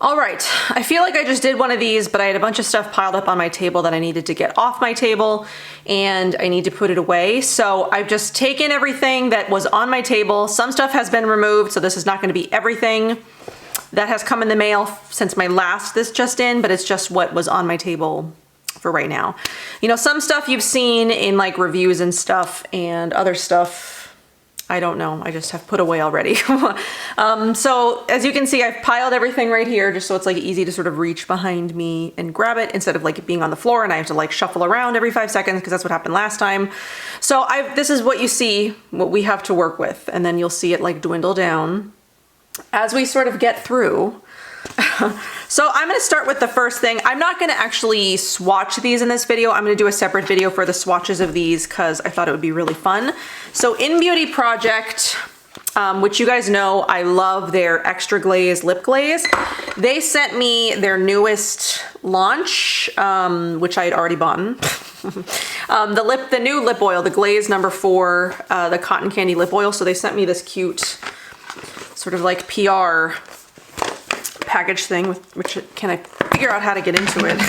All right, I feel like I just did one of these, but I had a bunch of stuff piled up on my table that I needed to get off my table and I need to put it away. So I've just taken everything that was on my table. Some stuff has been removed, so this is not gonna be everything that has come in the mail since my last this just in, but it's just what was on my table for right now. You know, some stuff you've seen in like reviews and stuff, and other stuff I don't know, I just have put away already. So as you can see, I've piled everything right here just so it's like easy to sort of reach behind me and grab it instead of like it being on the floor and I have to like shuffle around every 5 seconds because that's what happened last time. So this is what you see, what we have to work with, and then you'll see it like dwindle down as we sort of get through. So I'm going to start with the first thing. I'm not going to actually swatch these in this video. I'm going to do a separate video for the swatches of these because I thought it would be really fun. So In Beauty Project, which you guys know, I love their Extra Glaze lip glaze. They sent me their newest launch, which I had already bought. The new lip oil, the Glaze No. 4, the Cotton Candy lip oil. So they sent me this cute sort of like PR package thing, which can I figure out how to get into it.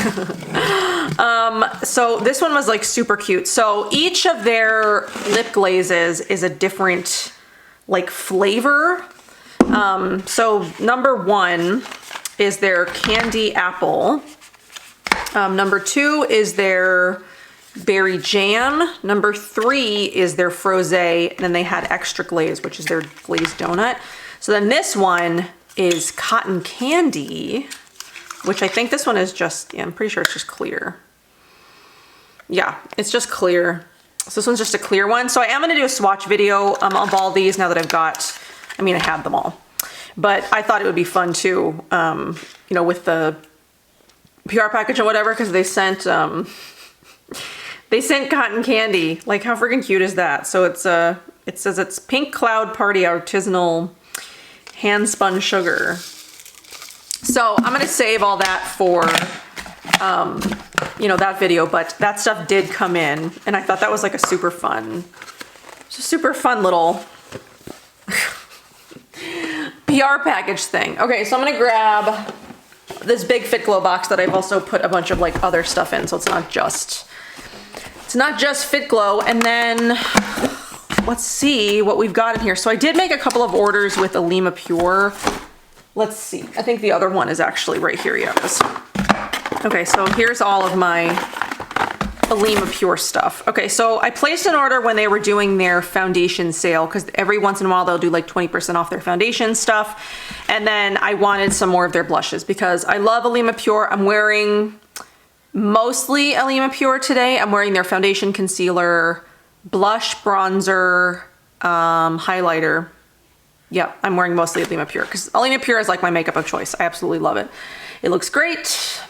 So this one was like super cute. So each of their lip glazes is a different like flavor. So number 1 is their Candy Apple. Number 2 is their Berry Jam. Number 3 is their Frosé, and then they had Extra Glaze, which is their glazed donut. So then this one is Cotton Candy, which I think this one is just, yeah, I'm pretty sure it's just clear. Yeah, it's just clear. So this one's just a clear one. So I am gonna do a swatch video of all these now that I've got, I mean, I had them all, but I thought it would be fun too, you know, with the PR package or whatever, because they sent Cotton Candy. Like, how freaking cute is that? So it's it says it's Pink Cloud Party Artisanal Hand Spun Sugar. So I'm gonna save all that for you know, that video, but that stuff did come in and I thought that was like a super fun little PR package thing. Okay, so I'm gonna grab this big Fit Glow box that I've also put a bunch of like other stuff in, so it's not just Fit Glow. And then let's see what we've got in here. So I did make a couple of orders with Alima Pure. Let's see. I think the other one is actually right here. Yeah, it is. Okay, so here's all of my Alima Pure stuff. Okay, so I placed an order when they were doing their foundation sale, because every once in a while they'll do like 20% off their foundation stuff. And then I wanted some more of their blushes because I love Alima Pure. I'm wearing mostly Alima Pure today. I'm wearing their foundation, concealer, blush, bronzer, highlighter. Yeah, I'm wearing mostly Alima Pure because Alima Pure is like my makeup of choice. I absolutely love it. It looks great.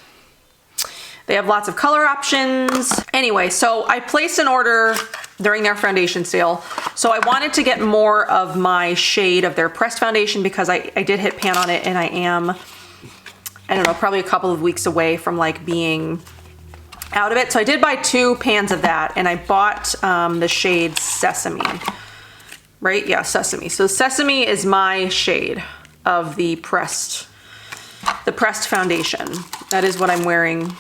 They have lots of color options. Anyway, so I placed an order during their foundation sale. So I wanted to get more of my shade of their pressed foundation because I did hit pan on it and I am, I don't know, probably a couple of weeks away from like being out of it. So I did buy 2 pans of that and I bought the shade Sesame, right? Yeah, Sesame. So Sesame is my shade of the pressed foundation. That is what I'm wearing.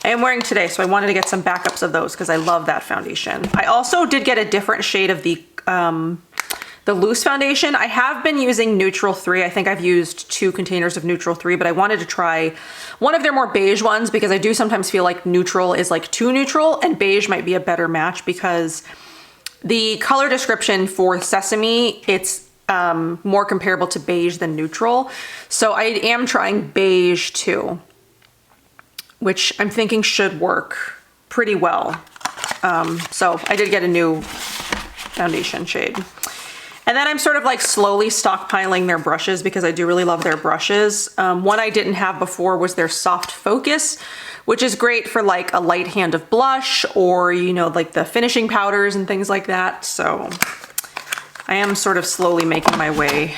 I am wearing today, so I wanted to get some backups of those because I love that foundation. I also did get a different shade of the loose foundation. I have been using Neutral 3. I think I've used 2 containers of Neutral 3, but I wanted to try one of their more beige ones because I do sometimes feel like neutral is like too neutral and beige might be a better match because the color description for Sesame, it's more comparable to beige than neutral. So I am trying beige too, which I'm thinking should work pretty well. So I did get a new foundation shade. And then I'm sort of like slowly stockpiling their brushes because I do really love their brushes. One I didn't have before was their Soft Focus, which is great for like a light hand of blush or, you know, like the finishing powders and things like that. So I am sort of slowly making my way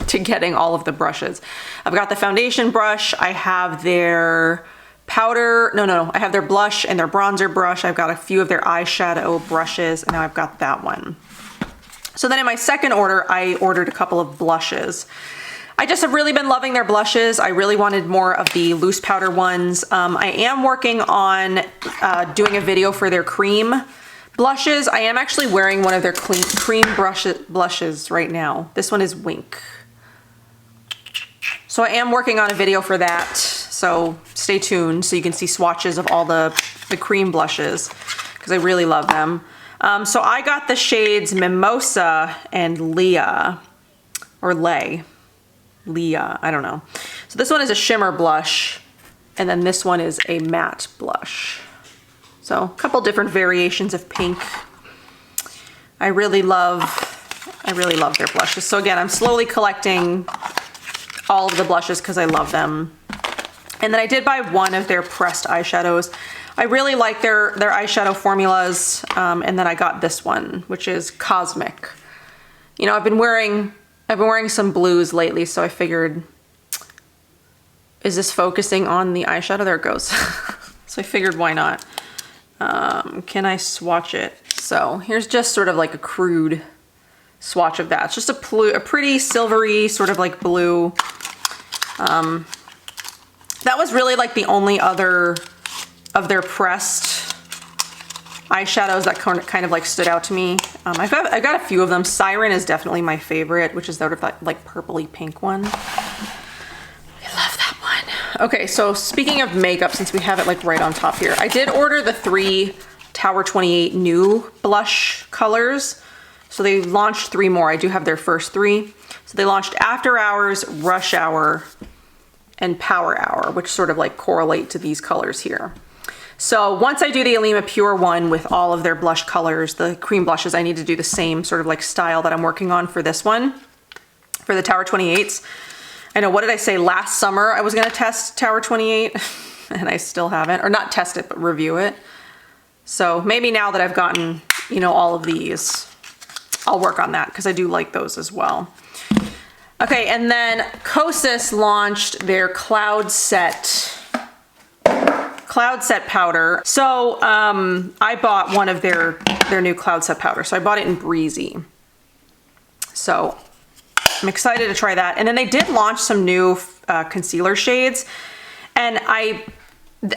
to getting all of the brushes. I've got the foundation brush. I have their powder, I have their blush and their bronzer brush. I've got a few of their eyeshadow brushes, and now I've got that one. So then in my second order, I ordered a couple of blushes. I just have really been loving their blushes. I really wanted more of the loose powder ones. I am working on doing a video for their cream blushes. I am actually wearing one of their cream blushes right now. This one is Wink. So I am working on a video for that. So stay tuned so you can see swatches of all the cream blushes because I really love them. So I got the shades Mimosa and Leah, or Leah, I don't know. So this one is a shimmer blush, and then this one is a matte blush. So a couple different variations of pink. I really love their blushes. So again, I'm slowly collecting all of the blushes because I love them. And then I did buy one of their pressed eyeshadows. I really like their eyeshadow formulas. And then I got this one, which is Cosmic. You know, I've been wearing some blues lately, so I figured, is this focusing on the eyeshadow? There it goes. So I figured, why not? Can I swatch it? So here's just sort of like a crude swatch of that. It's just a pretty silvery sort of like blue. That was really like the only other of their pressed eyeshadows that kind of like stood out to me. I've got a few of them. Siren is definitely my favorite, which is sort of that like purpley pink one. I love that one. Okay, so speaking of makeup, since we have it like right on top here, I did order the 3 Tower 28 new blush colors. So they launched 3 more. I do have their first 3. So they launched After Hours, Rush Hour, and Power Hour, which sort of like correlate to these colors here. So once I do the Alima Pure one with all of their blush colors, the cream blushes, I need to do the same sort of like style that I'm working on for this one, for the Tower 28s. I know, what did I say? Last summer I was gonna test Tower 28 and I still haven't, or not test it, but review it. So maybe now that I've gotten, you know, all of these, I'll work on that because I do like those as well. Okay, and then Kosas launched their Cloud Set powder. So I bought one of their new Cloud Set powder. So I bought it in Breezy. So I'm excited to try that. And then they did launch some new concealer shades. And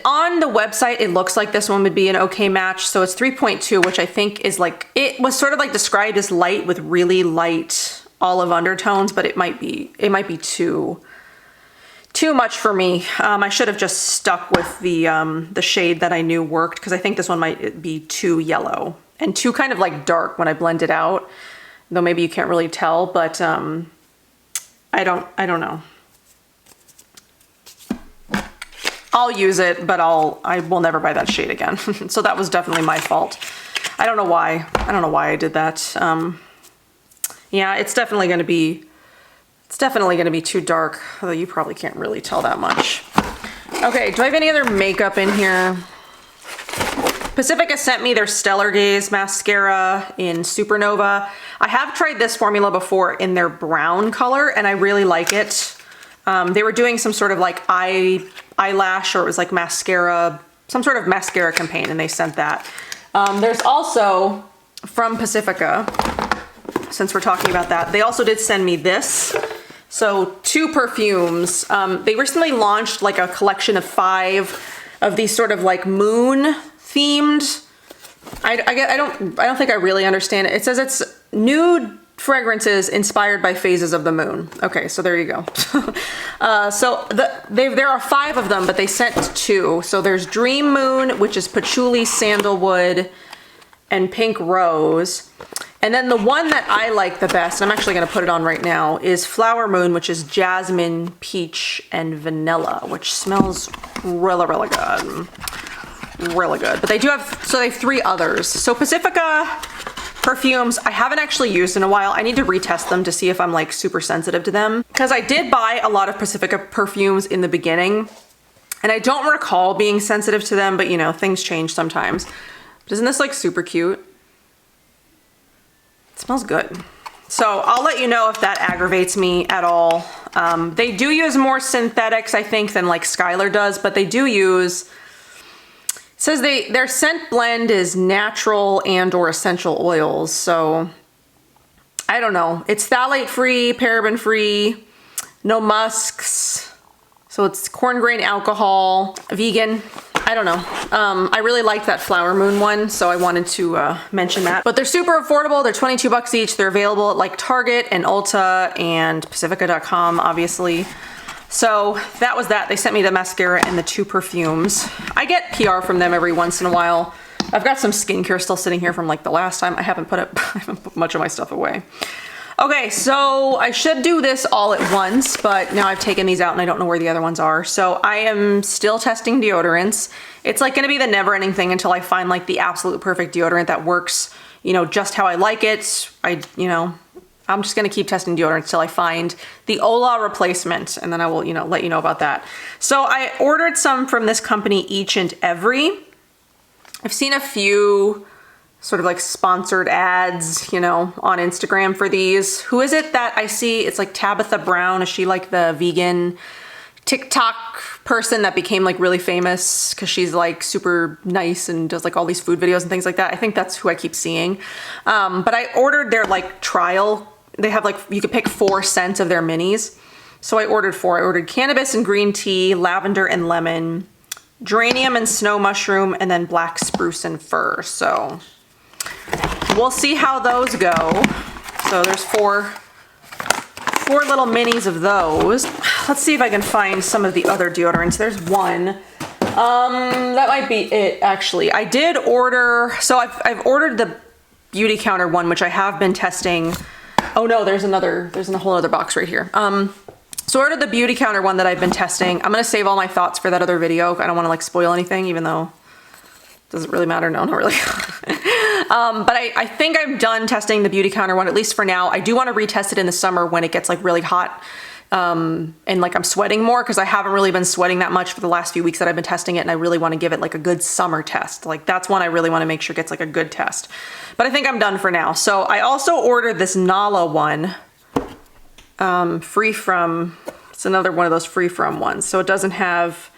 on the website, it looks like this one would be an okay match. So it's 3.2, which I think is like, it was sort of like described as light with really light olive undertones, but it might be too much for me. I should have just stuck with the shade that I knew worked, because I think this one might be too yellow and too kind of like dark when I blend it out, though maybe you can't really tell, but I don't know. I'll use it, but I will never buy that shade again. So that was definitely my fault. I don't know why I did that. Yeah, it's definitely gonna be too dark, although you probably can't really tell that much. Okay, do I have any other makeup in here? Pacifica sent me their Stellar Gaze mascara in Supernova. I have tried this formula before in their brown color, and I really like it. They were doing some sort of like eyelash, or it was like mascara, some sort of mascara campaign, and they sent that. There's also, from Pacifica, since we're talking about that, they also did send me this. So 2 perfumes. They recently launched like a collection of 5 of these sort of like moon themed. I don't think I really understand it. It says it's nude fragrances inspired by phases of the moon. Okay, so there you go. So there are 5 of them, but they sent 2. So there's Dream Moon, which is patchouli, sandalwood, and pink rose. And then the one that I like the best, I'm actually gonna put it on right now, is Flower Moon, which is jasmine, peach, and vanilla, which smells really, really good. Really good. But they do have, so they have 3 others. So Pacifica perfumes, I haven't actually used in a while. I need to retest them to see if I'm like super sensitive to them. Because I did buy a lot of Pacifica perfumes in the beginning, and I don't recall being sensitive to them, but you know, things change sometimes. But isn't this like super cute? It smells good. So I'll let you know if that aggravates me at all. They do use more synthetics, I think, than like Skylar does, but they do use, it says their scent blend is natural and or essential oils. So I don't know. It's phthalate free, paraben free. no musks. So it's corn grain alcohol, vegan. I don't know. I really liked that Flower Moon one, so I wanted to mention that. But they're super affordable. They're 22 bucks each. They're available at like Target and Ulta and Pacifica.com, obviously. So that was that. They sent me the mascara and the 2 perfumes. I get PR from them every once in a while. I've got some skincare still sitting here from like the last time. I haven't put much of my stuff away. Okay, so I should do this all at once, but now I've taken these out and I don't know where the other ones are. So I am still testing deodorants. It's like gonna be the never ending thing until I find like the absolute perfect deodorant that works, you know, just how I like it. I'm just gonna keep testing deodorants till I find the Ola replacement, and then I will, you know, let you know about that. So I ordered some from this company, Each and Every. I've seen a few sort of like sponsored ads, you know, on Instagram for these. Who is it that I see? It's like Tabitha Brown. Is she like the vegan TikTok person that became like really famous because she's like super nice and does like all these food videos and things like that? I think that's who I keep seeing. But I ordered their like trial. They have like, you could pick 4 scents of their minis. So I ordered 4. I ordered cannabis and green tea, lavender and lemon, geranium and snow mushroom, and then black spruce and fir. So we'll see how those go. So there's 4 little minis of those. Let's see if I can find some of the other deodorants. There's one. That might be it actually. I did order, so I've ordered the Beauty Counter one, which I have been testing. Oh no, there's a whole other box right here. So I ordered the Beauty Counter one that I've been testing. I'm gonna save all my thoughts for that other video. I don't wanna like spoil anything, even though does it really matter? No, not really. But I think I'm done testing the Beauty Counter one, at least for now. I do want to retest it in the summer when it gets like really hot and like I'm sweating more, because I haven't really been sweating that much for the last few weeks that I've been testing it, and I really want to give it like a good summer test. Like that's one I really want to make sure gets like a good test. But I think I'm done for now. So I also ordered this Nala one, free from, it's another one of those free from ones. So it doesn't have,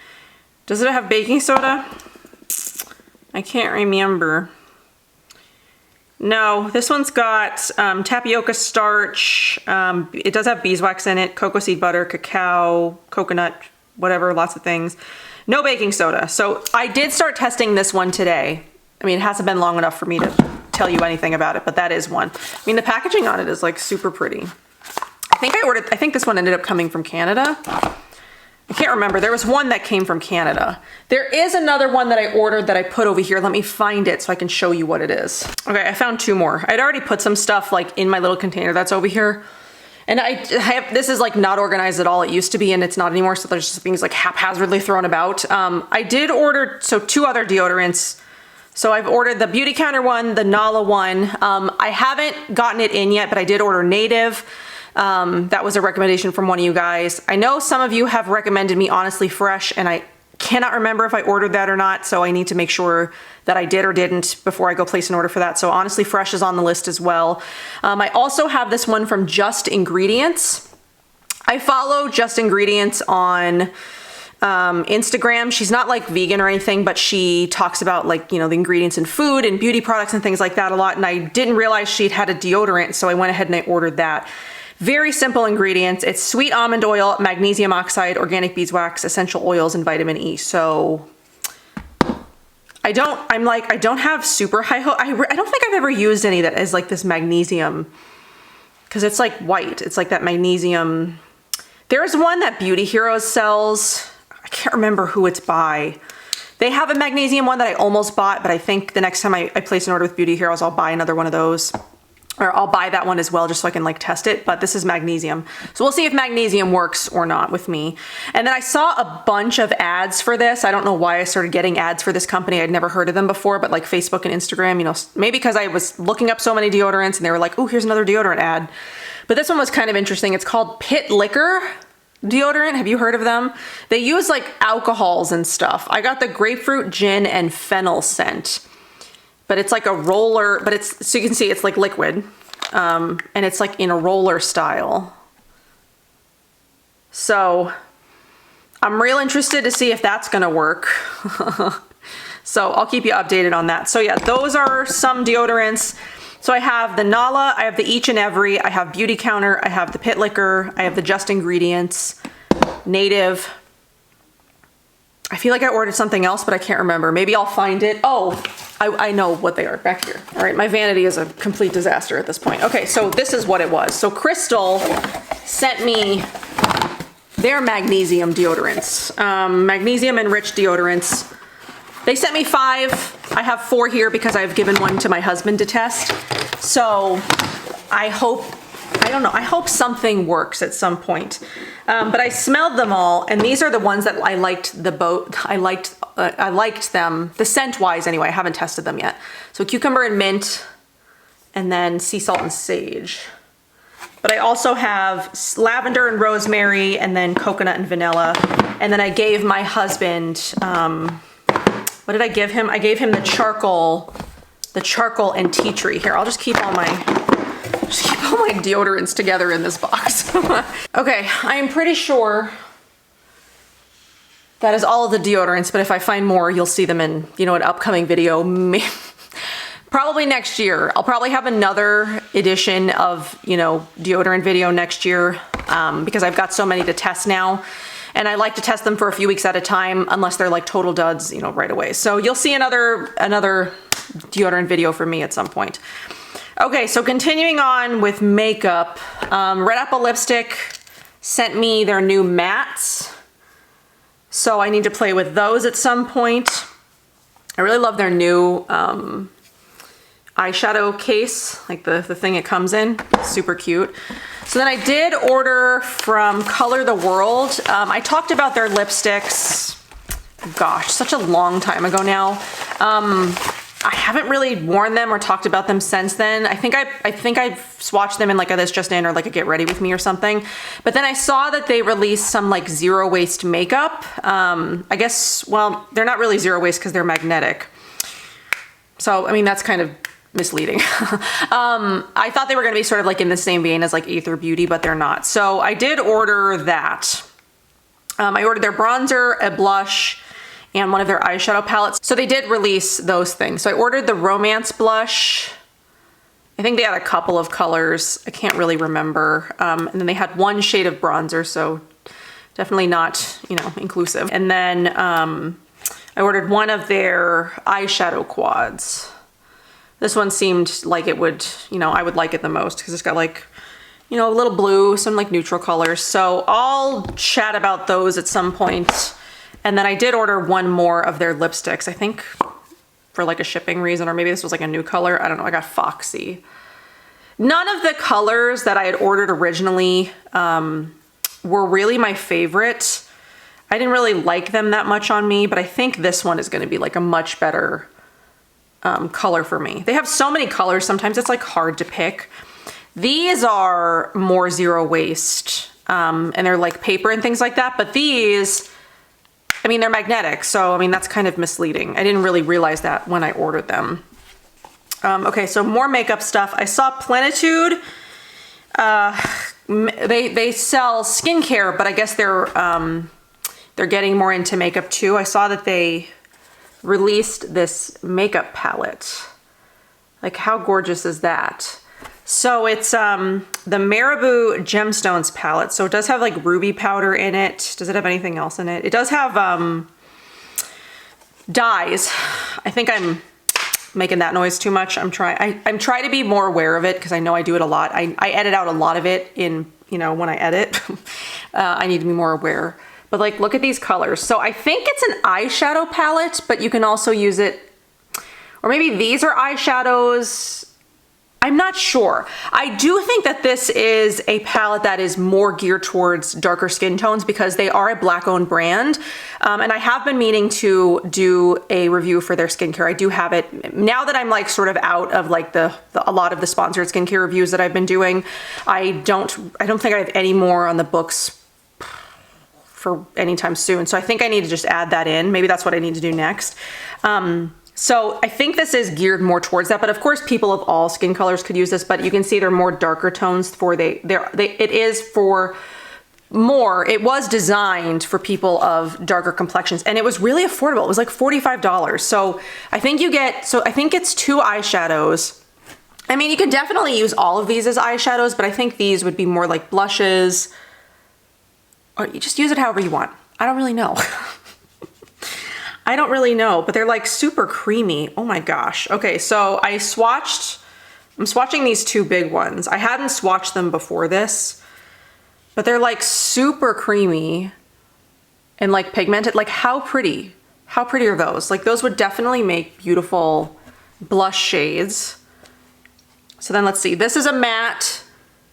does it have baking soda? I can't remember. No, this one's got tapioca starch. It does have beeswax in it, cocoa seed butter, cacao, coconut, whatever, lots of things. No baking soda. So I did start testing this one today. I mean, it hasn't been long enough for me to tell you anything about it, but that is one. I mean, the packaging on it is like super pretty. I think this one ended up coming from Canada. I can't remember. There was one that came from Canada. There is another one that I ordered that I put over here. Let me find it so I can show you what it is. Okay, I found 2 more. I'd already put some stuff like in my little container that's over here. And this is like not organized at all. It used to be and it's not anymore. So there's just things like haphazardly thrown about. I did order, 2 other deodorants. So I've ordered the Beauty Counter one, the Nala one. I haven't gotten it in yet, but I did order Native. That was a recommendation from one of you guys. I know some of you have recommended me Honestly Fresh, and I cannot remember if I ordered that or not, so I need to make sure that I did or didn't before I go place an order for that. So Honestly Fresh is on the list as well. I also have this one from Just Ingredients. I follow Just Ingredients on Instagram. She's not like vegan or anything, but she talks about like, you know, the ingredients in food and beauty products and things like that a lot, and I didn't realize she'd had a deodorant, so I went ahead and I ordered that. Very simple ingredients. It's sweet almond oil, magnesium oxide, organic beeswax, essential oils, and vitamin E. So I don't have super high hope. I don't think I've ever used any that is like this magnesium, because it's like white. It's like that magnesium. There's one that Beauty Heroes sells. I can't remember who it's by. They have a magnesium one that I almost bought, but I think the next time I place an order with Beauty Heroes, I'll buy another one of those. Or I'll buy that one as well just so I can like test it, but this is magnesium. So we'll see if magnesium works or not with me. And then I saw a bunch of ads for this. I don't know why I started getting ads for this company. I'd never heard of them before, but like Facebook and Instagram, you know, maybe because I was looking up so many deodorants and they were like, oh, here's another deodorant ad. But this one was kind of interesting. It's called Pit Liquor deodorant. Have you heard of them? They use like alcohols and stuff. I got the grapefruit, gin, and fennel scent. But it's like a roller, but it's, so you can see it's like liquid. And it's like in a roller style. So I'm real interested to see if that's gonna work. So I'll keep you updated on that. So yeah, those are some deodorants. So I have the Nala, I have the Each and Every, I have Beauty Counter, I have the Pit Liquor, I have the Just Ingredients, Native. I feel like I ordered something else, but I can't remember. Maybe I'll find it. Oh, I know what they are back here. All right, my vanity is a complete disaster at this point. Okay, so this is what it was. So Crystal sent me their magnesium deodorants, magnesium enriched deodorants. They sent me 5. I have 4 here because I've given one to my husband to test. So I don't know, I hope something works at some point. But I smelled them all, and these are the ones that I liked I liked them, the scent wise anyway. I haven't tested them yet. So cucumber and mint, and then sea salt and sage. But I also have lavender and rosemary, and then coconut and vanilla. And then I gave my husband, what did I give him? I gave him the charcoal and tea tree. Here, I'll just keep all my deodorants together in this box. Okay, I am pretty sure that is all of the deodorants, but if I find more, you'll see them in, you know, an upcoming video. Probably next year. I'll probably have another edition of, you know, deodorant video next year, because I've got so many to test now. And I like to test them for a few weeks at a time, unless they're like total duds, you know, right away. So you'll see another deodorant video from me at some point. Okay, so continuing on with makeup, Red Apple Lipstick sent me their new mattes. So I need to play with those at some point. I really love their new eyeshadow case, like the thing it comes in, super cute. So then I did order from Color the World. I talked about their lipsticks, gosh, such a long time ago now. I haven't really worn them or talked about them since then. I think I've swatched them in like a This Just In or like a Get Ready With Me or something. But then I saw that they released some like zero waste makeup. I guess, well, they're not really zero waste because they're magnetic. So, I mean, that's kind of misleading. I thought they were gonna be sort of like in the same vein as like Aether Beauty, but they're not. So I did order that. I ordered their bronzer, a blush, and one of their eyeshadow palettes. So they did release those things. So I ordered the Romance blush. I think they had a couple of colors. I can't really remember. And then they had one shade of bronzer, so definitely not, you know, inclusive. And then I ordered one of their eyeshadow quads. This one seemed like it would, you know, I would like it the most because it's got like, you know, a little blue, some like neutral colors. So I'll chat about those at some point. And then I did order one more of their lipsticks, I think for like a shipping reason, or maybe this was like a new color. I don't know, I got Foxy. None of the colors that I had ordered originally were really my favorite. I didn't really like them that much on me, but I think this one is gonna be like a much better color for me. They have so many colors, sometimes it's like hard to pick. These are more zero waste, and they're like paper and things like that, but these, I mean, they're magnetic, so I mean, that's kind of misleading. I didn't really realize that when I ordered them. Okay, so more makeup stuff. I saw Plenitude. They sell skincare, but I guess they're getting more into makeup too. I saw that they released this makeup palette. Like, how gorgeous is that? So it's the Marabou Gemstones palette. So it does have like ruby powder in it. Does it have anything else in it? It does have dyes. I think I'm making that noise too much. I'm trying to be more aware of it because I know I do it a lot. I edit out a lot of it in, you know, when I edit. I need to be more aware. But like, look at these colors. So I think it's an eyeshadow palette, but you can also use it, or maybe these are eyeshadows. I'm not sure. I do think that this is a palette that is more geared towards darker skin tones because they are a Black-owned brand. And I have been meaning to do a review for their skincare. I do have it. Now that I'm like sort of out of like a lot of the sponsored skincare reviews that I've been doing, I don't think I have any more on the books for anytime soon. So I think I need to just add that in. Maybe that's what I need to do next. So I think this is geared more towards that, but of course people of all skin colors could use this, but you can see they're more darker tones it was designed for people of darker complexions, and it was really affordable. It was like $45. So I think it's 2 eyeshadows, I mean, you can definitely use all of these as eyeshadows, but I think these would be more like blushes. Or you just use it however you want. I don't really know. I don't really know, but they're like super creamy. Oh my gosh. Okay, so I'm swatching these two big ones. I hadn't swatched them before this, but they're like super creamy and like pigmented. Like how pretty are those? Like those would definitely make beautiful blush shades. So then let's see, this is a matte,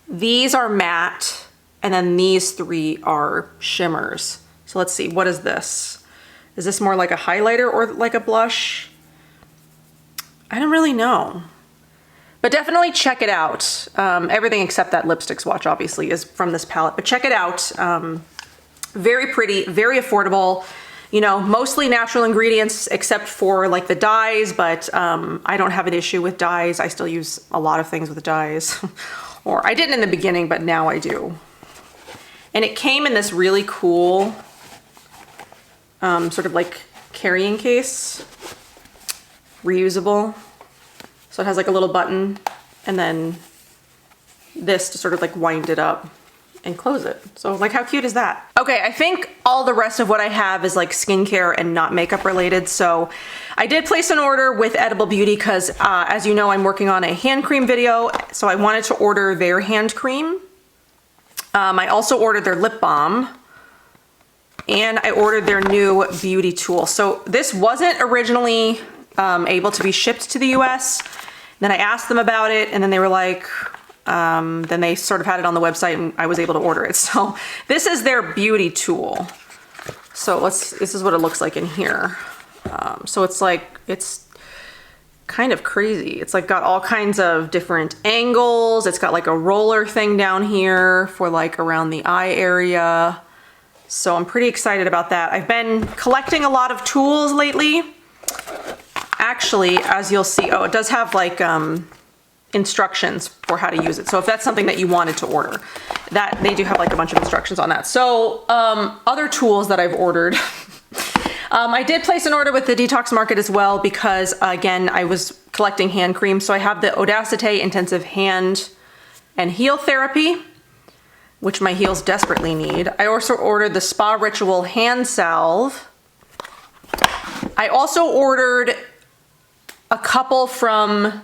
these are matte, and then these three are shimmers. So let's see, what is this? Is this more like a highlighter or like a blush? I don't really know. But definitely check it out. Everything except that lipstick swatch obviously is from this palette, but check it out. Very pretty, very affordable. You know, mostly natural ingredients except for like the dyes, but I don't have an issue with dyes. I still use a lot of things with dyes. Or I didn't in the beginning, but now I do. And it came in this really cool sort of like carrying case, reusable. So it has like a little button and then this to sort of like wind it up and close it. So like how cute is that? Okay, I think all the rest of what I have is like skincare and not makeup related. So I did place an order with Aether Beauty because as you know, I'm working on a hand cream video. So I wanted to order their hand cream. I also ordered their lip balm. And I ordered their new beauty tool. So this wasn't originally able to be shipped to the US. Then I asked them about it and then they were like, then they sort of had it on the website and I was able to order it. So this is their beauty tool. So this is what it looks like in here. So it's like, it's kind of crazy. It's like got all kinds of different angles. It's got like a roller thing down here for like around the eye area. So I'm pretty excited about that. I've been collecting a lot of tools lately. Actually, as you'll see, oh, it does have like instructions for how to use it. So if that's something that you wanted to order, that they do have like a bunch of instructions on that. So other tools that I've ordered. I did place an order with the Detox Market as well because again, I was collecting hand cream. So I have the Audacity Intensive Hand and Heel Therapy, which my heels desperately need. I also ordered the Spa Ritual Hand Salve. I also ordered a couple from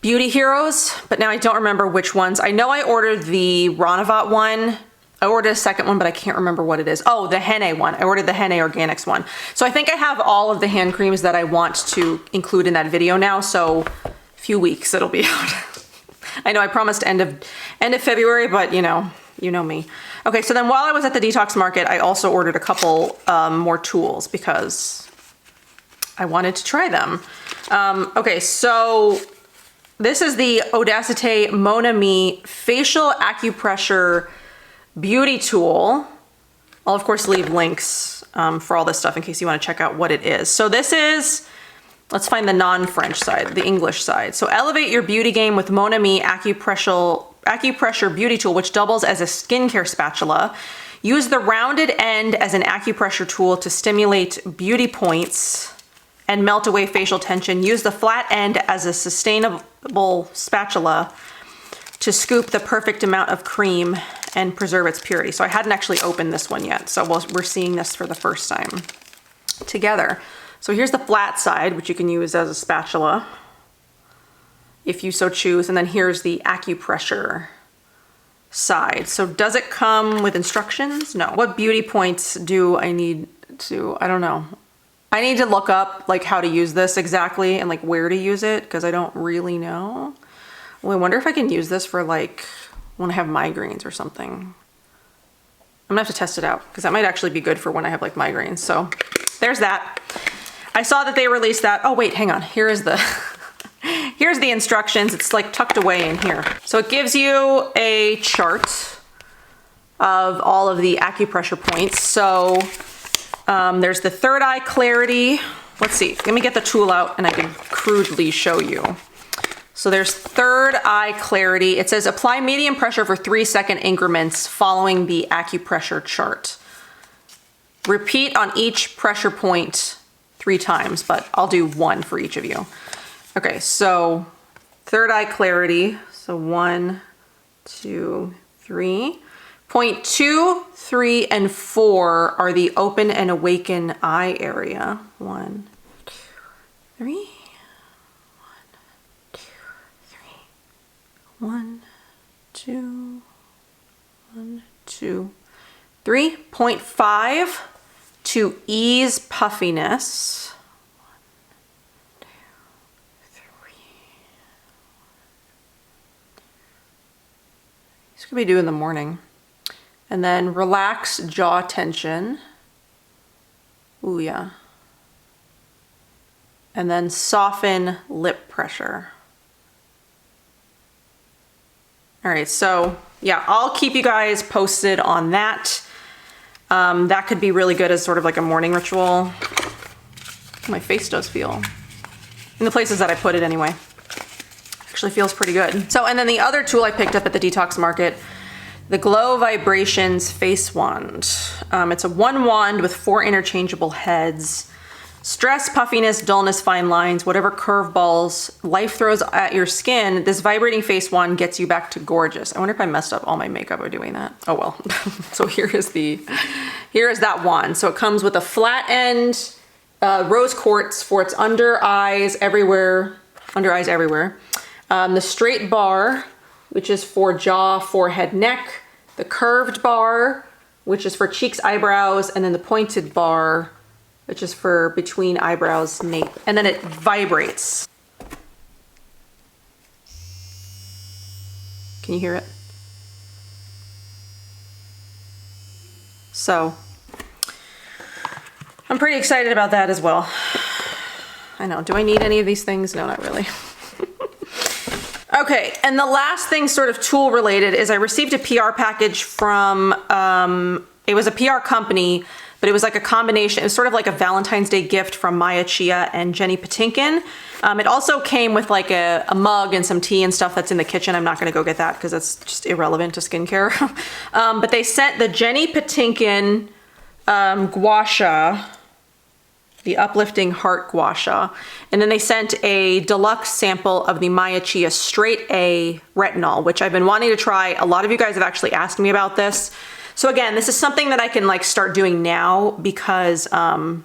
Beauty Heroes, but now I don't remember which ones. I know I ordered the Ranavat one. I ordered a second one, but I can't remember what it is. Oh, the Henne one. I ordered the Henne Organics one. So I think I have all of the hand creams that I want to include in that video now. So a few weeks it'll be out. I know I promised end of February, but you know me. Okay, so then while I was at the Detox Market, I also ordered a couple more tools because I wanted to try them. Okay, so this is the Audacity Mon Ami Facial Acupressure Beauty Tool. I'll of course leave links for all this stuff in case you want to check out what it is. So this is, let's find the non-French side, the English side. So elevate your beauty game with Mon Ami Acupressure Beauty Tool, which doubles as a skincare spatula. Use the rounded end as an acupressure tool to stimulate beauty points and melt away facial tension. Use the flat end as a sustainable spatula to scoop the perfect amount of cream and preserve its purity. So I hadn't actually opened this one yet, so we're seeing this for the first time together. So here's the flat side, which you can use as a spatula if you so choose, and then here's the acupressure side. So does it come with instructions? No. What beauty points do I need to, I don't know. I need to look up like how to use this exactly and like where to use it because I don't really know. Well, I wonder if I can use this for like when I have migraines or something. I'm gonna have to test it out because that might actually be good for when I have like migraines. So there's that. I saw that they released that. Oh wait, hang on. Here's the instructions. It's like tucked away in here. So it gives you a chart of all of the acupressure points. So there's the third eye clarity. Let's see, let me get the tool out and I can crudely show you. So there's third eye clarity. It says apply medium pressure for 3-second increments following the acupressure chart. Repeat on each pressure point 3 times, but I'll do 1 for each of you. Okay, so third eye clarity. So 1, 2, 3. Point 2, 3, and 4 are the open and awaken eye area. 1, 2, 3. 1, 2, 3. 1, 2, 1, 2, 3. 0.5 to ease puffiness. 1, 2, 3. This could be due in the morning. And then relax jaw tension. Ooh, yeah. And then soften lip pressure. All right, so yeah, I'll keep you guys posted on that. That could be really good as sort of like a morning ritual. My face does feel, in the places that I put it anyway, actually feels pretty good. So, and then the other tool I picked up at the Detox Market, the Glow Vibrations Face Wand. It's a 1 wand with 4 interchangeable heads. Stress, puffiness, dullness, fine lines, whatever curveballs life throws at your skin, this vibrating face wand gets you back to gorgeous. I wonder if I messed up all my makeup by doing that. Oh well. So here is that wand. So it comes with a flat end, rose quartz for its under eyes everywhere. The straight bar, which is for jaw, forehead, neck. The curved bar, which is for cheeks, eyebrows, and then the pointed bar, which is for between eyebrows, nape. And then it vibrates. Can you hear it? So, I'm pretty excited about that as well. I know, do I need any of these things? No, not really. Okay, and the last thing sort of tool related is I received a PR package from, it was a PR company, but it was like a combination. It was sort of like a Valentine's Day gift from Maya Chia and Jenny Patinkin. It also came with like a mug and some tea and stuff that's in the kitchen. I'm not gonna go get that because that's just irrelevant to skincare. But they sent the Jenny Patinkin gua sha, the Uplifting Heart Gua Sha. And then they sent a deluxe sample of the Maya Chia Straight A Retinol, which I've been wanting to try. A lot of you guys have actually asked me about this. So again, this is something that I can like start doing now because I'm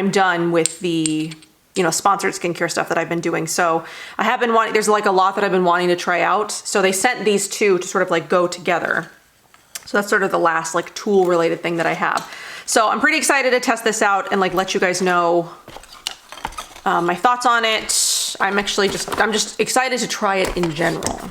done with the, you know, sponsored skincare stuff that I've been doing. So I have been wanting, there's like a lot that I've been wanting to try out. So they sent these two to sort of like go together. So that's sort of the last like tool related thing that I have. So I'm pretty excited to test this out and like let you guys know my thoughts on it. I'm just excited to try it in general.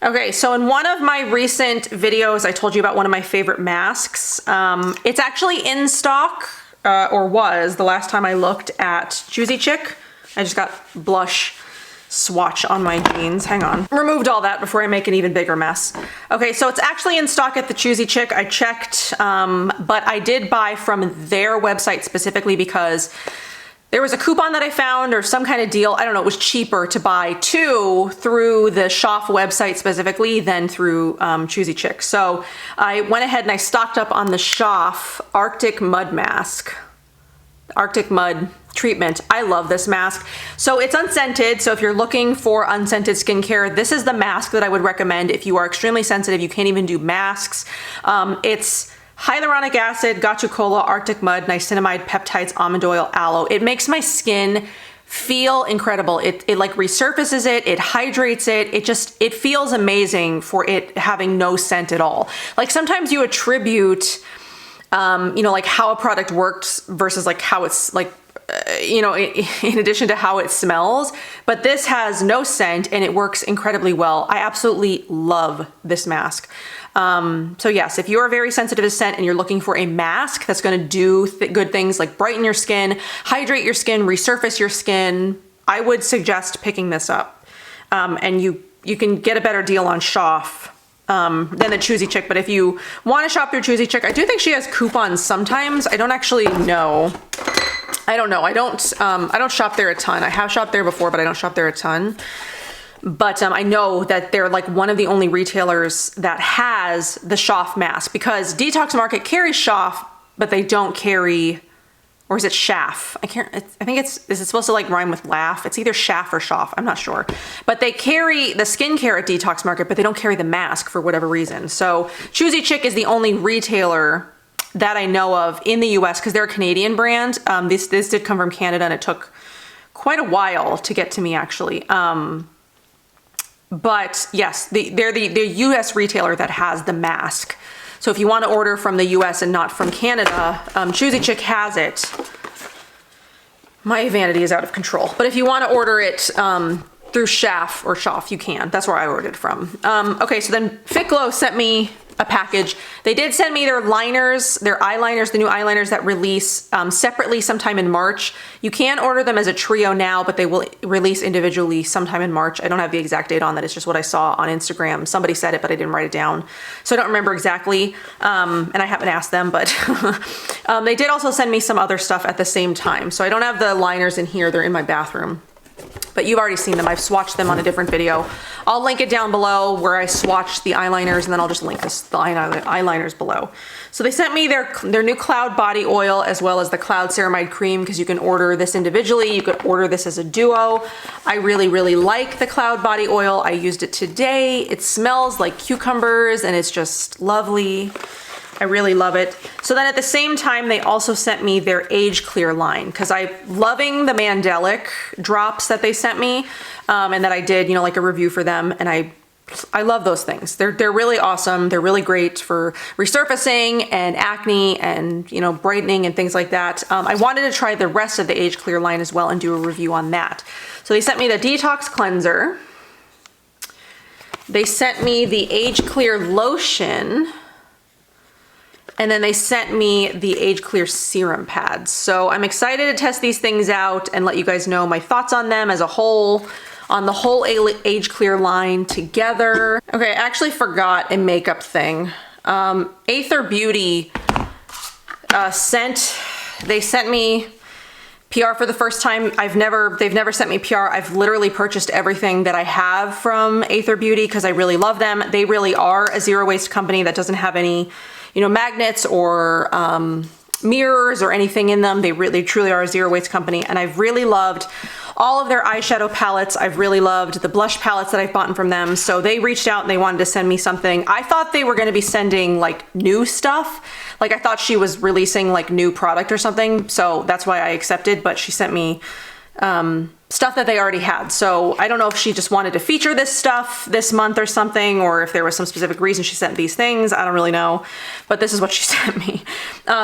Okay, so in one of my recent videos, I told you about one of my favorite masks. It's actually in stock, or was the last time I looked at Choosy Chick. I just got blush swatch on my jeans. Hang on. Removed all that before I make an even bigger mess. Okay, so it's actually in stock at the Choosy Chick. I checked, but I did buy from their website specifically because there was a coupon that I found or some kind of deal. I don't know, it was cheaper to buy 2 through the Shoff website specifically than through Choosy Chick. So I went ahead and I stocked up on the Shoff Arctic Mud Mask. Arctic Mud treatment. I love this mask. So it's unscented. So if you're looking for unscented skincare, this is the mask that I would recommend. If you are extremely sensitive, you can't even do masks. It's hyaluronic acid, gotu kola, Arctic mud, niacinamide, peptides, almond oil, aloe. It makes my skin feel incredible. It like resurfaces it, it hydrates it. It feels amazing for it having no scent at all. Like sometimes you attribute, you know, like how a product works versus like how it's like, you know, in addition to how it smells, but this has no scent and it works incredibly well. I absolutely love this mask. So yes, if you're very sensitive to scent and you're looking for a mask that's going to do good things like brighten your skin, hydrate your skin, resurface your skin, I would suggest picking this up. And you can get a better deal on Shoff than the Choosy Chick. But if you want to shop through Choosy Chick, I do think she has coupons sometimes. I don't actually know. I don't know. I don't shop there a ton. I have shopped there before, but I don't shop there a ton. But I know that they're like one of the only retailers that has the Shoff mask because Detox Market carries Shoff, but they don't carry or is it Shaff? I think is it supposed to like rhyme with laugh? It's either Shaff or Shaff, I'm not sure. But they carry the skincare at Detox Market, but they don't carry the mask for whatever reason. So Choosy Chick is the only retailer that I know of in the US, because they're a Canadian brand. This did come from Canada, and it took quite a while to get to me, actually. But yes, they're the US retailer that has the mask. So if you want to order from the US and not from Canada, Choosy Chick has it. My vanity is out of control. But if you want to order it through Shaff or Shaff, you can. That's where I ordered it from. Okay, so then Fit Glow sent me a package. They did send me their liners, their eyeliners, the new eyeliners that release separately sometime in March. You can order them as a trio now, but they will release individually sometime in March. I don't have the exact date on that. It's just what I saw on Instagram. Somebody said it, but I didn't write it down. So I don't remember exactly. And I haven't asked them, but they did also send me some other stuff at the same time. So I don't have the liners in here. They're in my bathroom. But you've already seen them. I've swatched them on a different video. I'll link it down below where I swatched the eyeliners, and then I'll just link the eyeliners below. So they sent me their new Cloud Body Oil, as well as the Cloud Ceramide Cream, because you can order this individually. You could order this as a duo. I really, really like the Cloud Body Oil. I used it today. It smells like cucumbers, and it's just lovely. I really love it. So then at the same time, they also sent me their Age Clear line, because I'm loving the Mandelic drops that they sent me, and that I did, you know, like a review for them. And I love those things. They're really awesome. They're really great for resurfacing and acne and, you know, brightening and things like that. I wanted to try the rest of the Age Clear line as well and do a review on that. So they sent me the Detox Cleanser. They sent me the Age Clear Lotion. And then they sent me the Age Clear Serum Pads. So I'm excited to test these things out and let you guys know my thoughts on them as a whole, on the whole Age Clear line together. Okay, I actually forgot a makeup thing. Aether Beauty they sent me PR for the first time. They've never sent me PR. I've literally purchased everything that I have from Aether Beauty because I really love them. They really are a zero waste company that doesn't have any, you know, magnets or mirrors or anything in them. They truly are a zero waste company, and I've really loved all of their eyeshadow palettes. I've really loved the blush palettes that I've bought from them. So they reached out and they wanted to send me something. I thought they were going to be sending like new stuff. Like I thought she was releasing like new product or something. So that's why I accepted, but she sent me stuff that they already had. So I don't know if she just wanted to feature this stuff this month or something, or if there was some specific reason she sent these things. I don't really know, but this is what she sent me.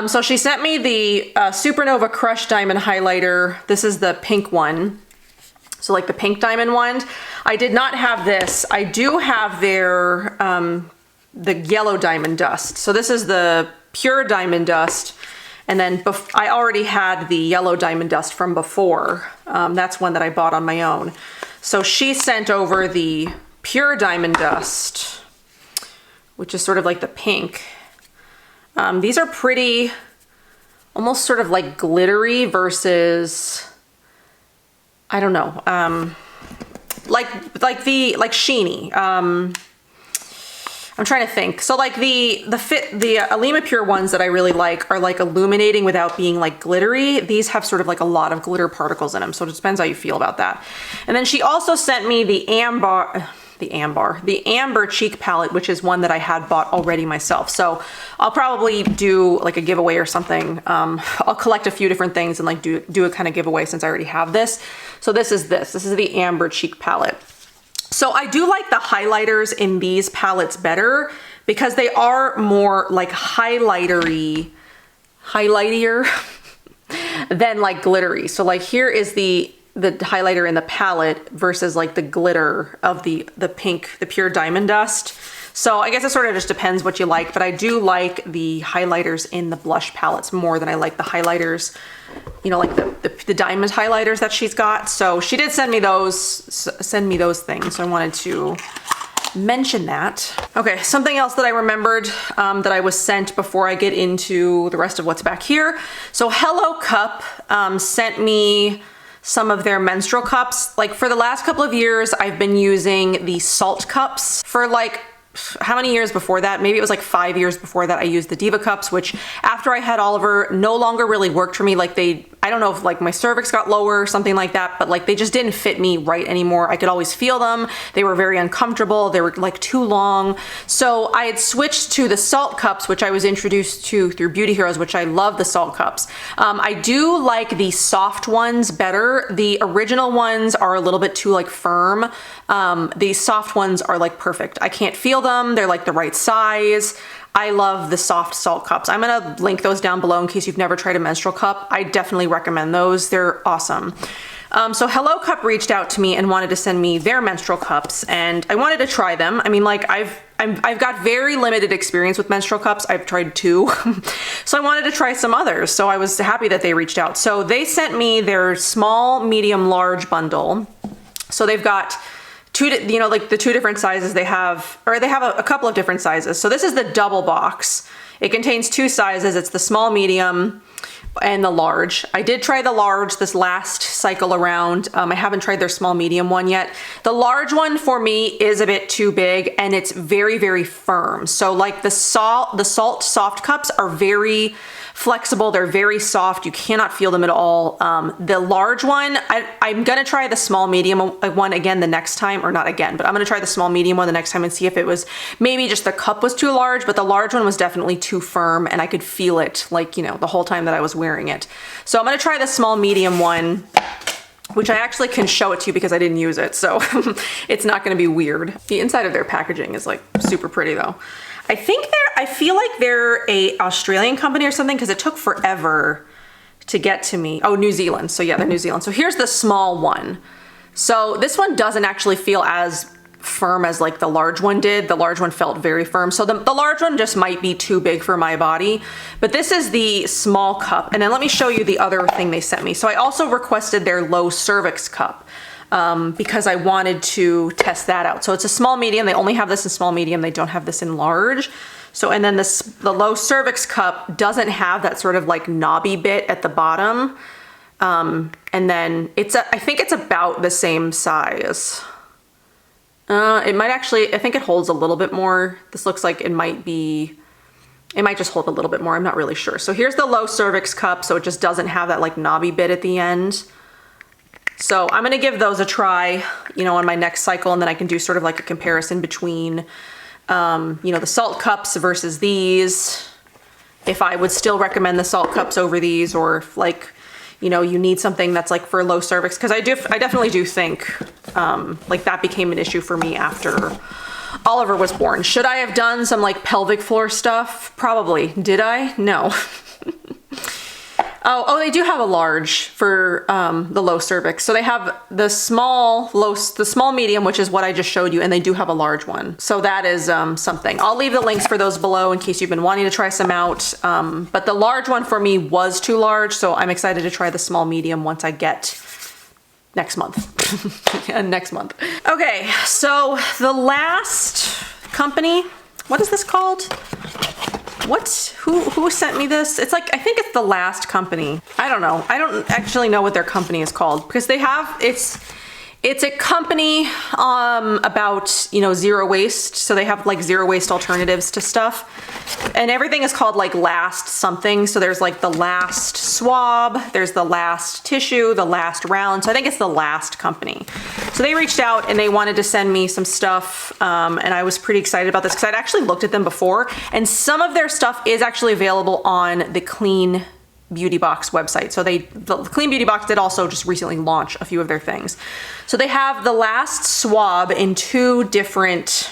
So she sent me the Supernova Crush Diamond Highlighter. This is the pink one. So like the pink diamond one. I did not have this. I do have their, the yellow diamond dust. So this is the pure diamond dust. And then I already had the yellow diamond dust from before. That's one that I bought on my own. So she sent over the pure diamond dust, which is sort of like the pink. These are pretty, almost sort of like glittery versus, I don't know, like sheeny. I'm trying to think. So like the Alima Pure ones that I really like are like illuminating without being like glittery. These have sort of like a lot of glitter particles in them. So it just depends how you feel about that. And then she also sent me the Amber Cheek Palette, which is one that I had bought already myself. So I'll probably do like a giveaway or something. I'll collect a few different things and like do a kind of giveaway since I already have this. So this is the Amber Cheek Palette. So I do like the highlighters in these palettes better because they are more like highlightier than like glittery. So like here is the highlighter in the palette versus like the glitter of the pink, the pure diamond dust. So I guess it sort of just depends what you like, but I do like the highlighters in the blush palettes more than I like the highlighters, you know, like the diamond highlighters that she's got. So she did send me those things. So I wanted to mention that. Okay, something else that I remembered that I was sent before I get into the rest of what's back here. So Hello Cup sent me some of their menstrual cups. Like for the last couple of years, I've been using the salt cups for like how many years before that? Maybe it was like 5 years before that I used the Diva cups, which after I had Oliver no longer really worked for me. Like I don't know if like my cervix got lower or something like that, but like they just didn't fit me right anymore. I could always feel them. They were very uncomfortable. They were like too long. So I had switched to the Salt cups, which I was introduced to through Beauty Heroes, which I love the Salt cups. I do like the soft ones better. The original ones are a little bit too like firm. These soft ones are like perfect. I can't feel them. They're like the right size. I love the soft Salt cups. I'm gonna link those down below in case you've never tried a menstrual cup. I definitely recommend those. They're awesome. So Hello Cup reached out to me and wanted to send me their menstrual cups, and I wanted to try them. I mean, like I've got very limited experience with menstrual cups. I've tried 2, so I wanted to try some others. So I was happy that they reached out. So they sent me their small, medium, large bundle. So they've got like the 2 different sizes they have, or they have a couple of different sizes. So this is the double box. It contains 2 sizes. It's the small, medium, and the large. I did try the large this last cycle around. I haven't tried their small, medium one yet. The large one for me is a bit too big, and it's very, very firm. So like the Salt soft cups are very flexible. They're very soft. You cannot feel them at all. The large one, I'm gonna try the small medium one again the next time, or not again, but I'm gonna try the small medium one the next time and see if it was maybe just the cup was too large, but the large one was definitely too firm, and I could feel it like, you know, the whole time that I was wearing it. So I'm gonna try the small medium one, which I actually can show it to you because I didn't use it, so it's not gonna be weird. The inside of their packaging is like super pretty though. I feel like they're a Australian company or something because it took forever to get to me. Oh, New Zealand. So yeah, they're New Zealand. So here's the small one. So this one doesn't actually feel as firm as like the large one did. The large one felt very firm. So the large one just might be too big for my body, but this is the small cup. And then let me show you the other thing they sent me. So I also requested their low cervix cup. Because I wanted to test that out. So it's a small medium. They only have this in small medium. They don't have this in large. So, and then the low cervix cup doesn't have that sort of like knobby bit at the bottom. And then I think it's about the same size. It might actually, I think it holds a little bit more. This looks like it might just hold a little bit more. I'm not really sure. So here's the low cervix cup. So it just doesn't have that like knobby bit at the end. So I'm gonna give those a try, you know, on my next cycle, and then I can do sort of like a comparison between, you know, the Salt cups versus these. If I would still recommend the Salt cups over these, or if like, you know, you need something that's like for low cervix, because I definitely do think like that became an issue for me after Oliver was born. Should I have done some like pelvic floor stuff? Probably. Did I? No. Oh, they do have a large for the low cervix. So they have the small medium, which is what I just showed you, and they do have a large one. So that is something. I'll leave the links for those below in case you've been wanting to try some out. But the large one for me was too large, so I'm excited to try the small medium once I get next month. Next month. Okay, so the last company, what is this called? Who sent me this? It's like, I think it's The Last Company. I don't know. I don't actually know what their company is called, because they have, it's a company about, you know, zero waste. So they have like zero waste alternatives to stuff, and everything is called like Last something. So there's like the Last Swab, there's the Last Tissue, the Last Round. So I think it's The Last Company. So they reached out and they wanted to send me some stuff, and I was pretty excited about this because I'd actually looked at them before, and some of their stuff is actually available on the Clean Beauty Box website. So the Clean Beauty Box did also just recently launch a few of their things. So they have the Last Swab in two different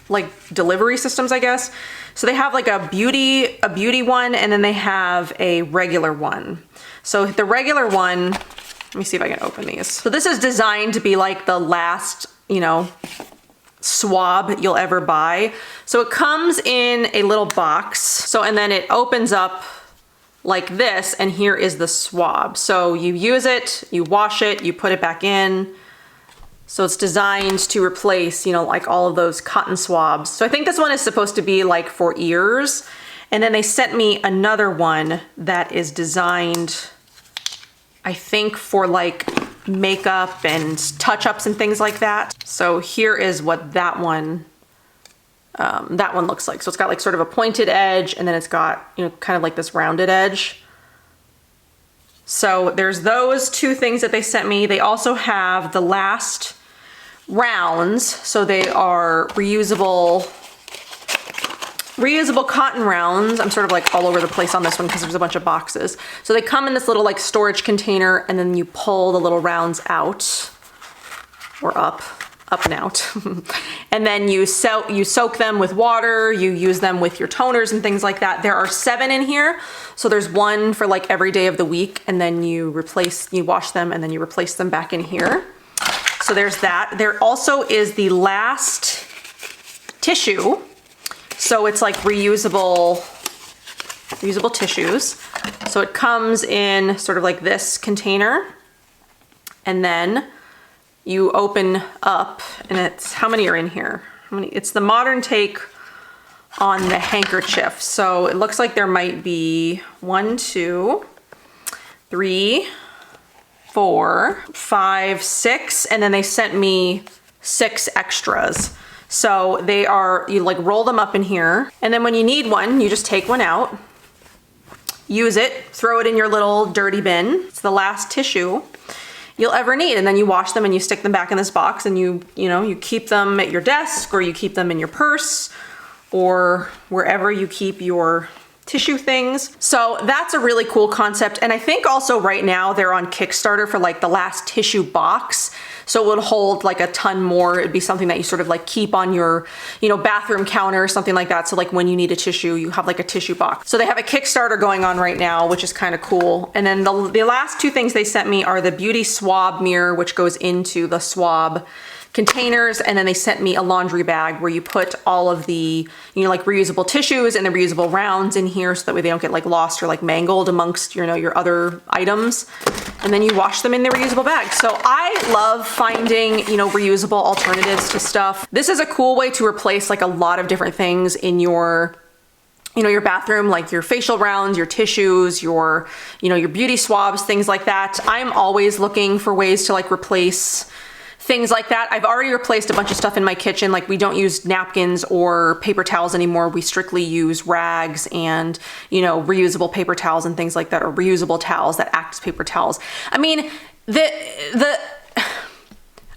like delivery systems, I guess. So they have like a beauty one, and then they have a regular one. So the regular one, let me see if I can open these. So this is designed to be like the last, you know, swab you'll ever buy. So it comes in a little box. So, and then it opens up like this, and here is the swab. So you use it, you wash it, you put it back in. So it's designed to replace, you know, like all of those cotton swabs. So I think this one is supposed to be like for ears. And then they sent me another one that is designed, I think, for like makeup and touch-ups and things like that. So here is what that one looks like. So it's got like sort of a pointed edge, and then it's got, you know, kind of like this rounded edge. So there's those two things that they sent me. They also have the last rounds. So they are reusable cotton rounds. I'm sort of like all over the place on this one because there's a bunch of boxes. So they come in this little like storage container, and then you pull the little rounds out, or up and out. And then you soak them with water, you use them with your toners and things like that. There are 7 in here. So there's one for like every day of the week, and then you wash them, and then you replace them back in here. So there's that. There also is the last tissue. So it's like reusable tissues. So it comes in sort of like this container, and then you open up, and it's, how many are in here? It's the modern take on the handkerchief. So it looks like there might be 1, 2, 3, 4, 5, 6, and then they sent me 6 extras. So they are, you like roll them up in here, and then when you need one, you just take one out, use it, throw it in your little dirty bin. It's the last tissue you'll ever need, and then you wash them and you stick them back in this box, and you keep them at your desk, or you keep them in your purse, or wherever you keep your tissue things. So that's a really cool concept. And I think also right now they're on Kickstarter for like the last tissue box. So it would hold like a ton more. It'd be something that you sort of like keep on your, bathroom counter or something like that. So like when you need a tissue, you have like a tissue box. So they have a Kickstarter going on right now, which is kind of cool. And then the last 2 things they sent me are the beauty swab mirror, which goes into the swab containers, and then they sent me a laundry bag where you put all of the, like reusable tissues and the reusable rounds in here, so that way they don't get like lost or like mangled amongst, your other items. And then you wash them in the reusable bag. So I love finding, reusable alternatives to stuff. This is a cool way to replace like a lot of different things in your your bathroom, like your facial rounds, your tissues, your beauty swabs, things like that. I'm always looking for ways to like replace things like that. I've already replaced a bunch of stuff in my kitchen. Like we don't use napkins or paper towels anymore. We strictly use rags and, reusable paper towels and things like that, or reusable towels that act as paper towels. I mean,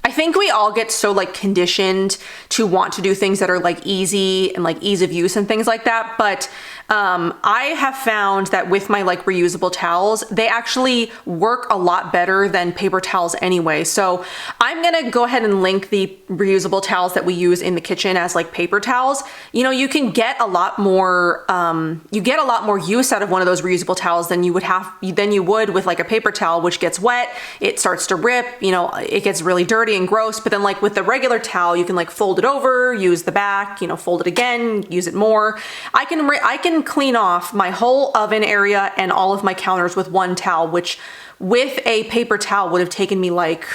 I think we all get so like conditioned to want to do things that are like easy and like ease of use and things like that. But I have found that with my like reusable towels, they actually work a lot better than paper towels anyway. So I'm gonna go ahead and link the reusable towels that we use in the kitchen as like paper towels. You can get a lot more, use out of one of those reusable towels than you would with like a paper towel, which gets wet, it starts to rip, it gets really dirty and gross. But then like with the regular towel, you can like fold it over, use the back, fold it again, use it more. I can clean off my whole oven area and all of my counters with one towel, which with a paper towel would have taken me like,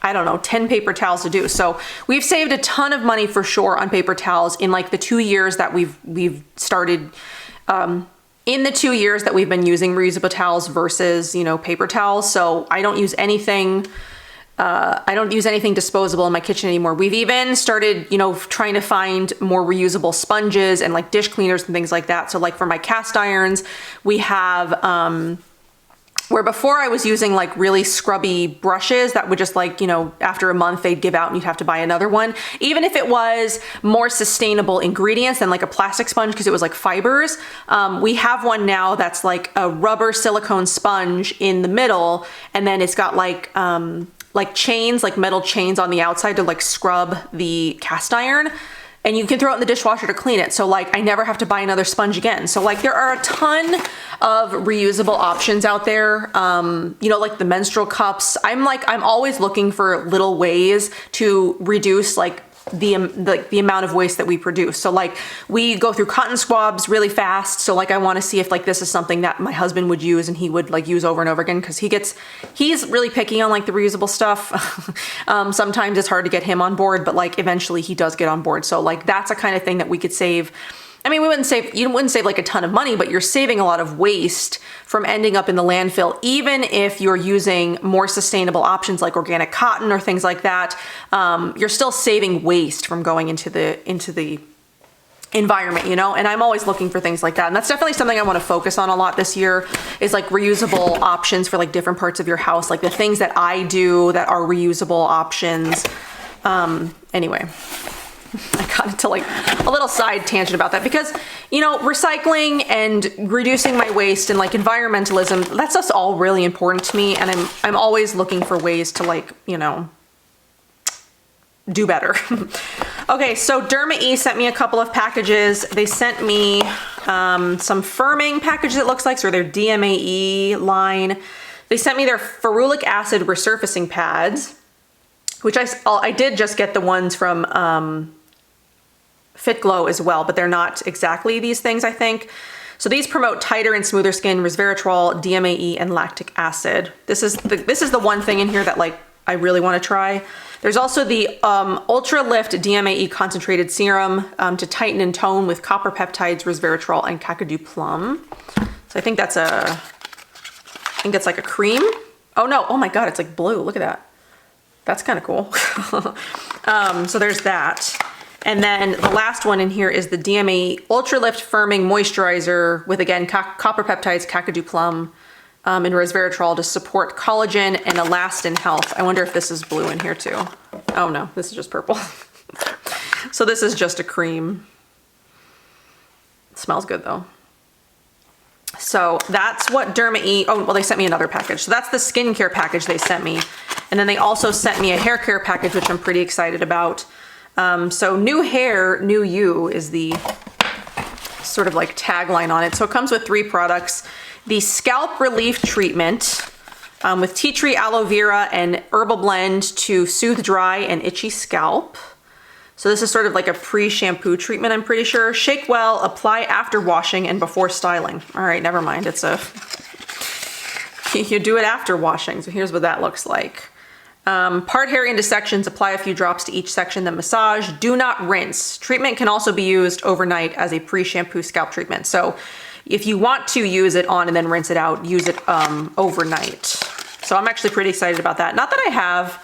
I don't know, 10 paper towels to do. So we've saved a ton of money for sure on paper towels in like the 2 years that we've started, in the 2 years that we've been using reusable towels versus, paper towels. So I don't use anything disposable in my kitchen anymore. We've even started, trying to find more reusable sponges and like dish cleaners and things like that. So like for my cast irons, we have, where before I was using like really scrubby brushes that would just like, after a month they'd give out and you'd have to buy another one. Even if it was more sustainable ingredients than like a plastic sponge because it was like fibers, we have one now that's like a rubber silicone sponge in the middle, and then it's got like chains, like metal chains on the outside to like scrub the cast iron, and you can throw it in the dishwasher to clean it. So like I never have to buy another sponge again. So like there are a ton of reusable options out there. Like the menstrual cups. I'm always looking for little ways to reduce like the amount of waste that we produce. So like we go through cotton swabs really fast. So like I want to see if like this is something that my husband would use and he would like use over and over again, because he's really picky on like the reusable stuff. Sometimes it's hard to get him on board, but like eventually he does get on board. So like that's a kind of thing that we could save I mean, you wouldn't save like a ton of money, but you're saving a lot of waste from ending up in the landfill, even if you're using more sustainable options like organic cotton or things like that. You're still saving waste from going into the environment, you know? And I'm always looking for things like that. And that's definitely something I want to focus on a lot this year, is like reusable options for like different parts of your house, like the things that I do that are reusable options. Anyway. I got into like a little side tangent about that because, you know, recycling and reducing my waste and like environmentalism, that's just all really important to me. And I'm always looking for ways to like, you know, do better. Okay, so Derma E sent me a couple of packages. They sent me some firming packages, it looks like, so their DMA E line. They sent me their ferulic acid resurfacing pads, which I did just get the ones from Fit Glow as well, but they're not exactly these things, I think. So these promote tighter and smoother skin, resveratrol, DMA E, and lactic acid. This is the one thing in here that like I really want to try. There's also the Ultra Lift DMA E concentrated serum to tighten and tone with copper peptides, resveratrol, and kakadu plum. So I think it's like a cream. Oh no, oh my God, it's like blue, look at that. That's kind of cool. So there's that. And then the last one in here is the DMA Ultra Lift Firming Moisturizer with, again, copper peptides, kakadu plum, and resveratrol to support collagen and elastin health. I wonder if this is blue in here too. Oh no, this is just purple. So this is just a cream. It smells good though. So that's what Derma E, oh, well, they sent me another package. So that's the skincare package they sent me. And then they also sent me a hair care package, which I'm pretty excited about. So new hair, new you is the sort of like tagline on it. So it comes with 3 products. The Scalp Relief Treatment with tea tree, aloe vera, and herbal blend to soothe dry and itchy scalp. So this is sort of like a pre-shampoo treatment, I'm pretty sure. Shake well, apply after washing and before styling. All right, never mind. You do it after washing. So here's what that looks like. Part hair into sections, apply a few drops to each section, then massage. Do not rinse. Treatment can also be used overnight as a pre-shampoo scalp treatment. So if you want to use it on and then rinse it out, use it overnight. So I'm actually pretty excited about that. Not that I have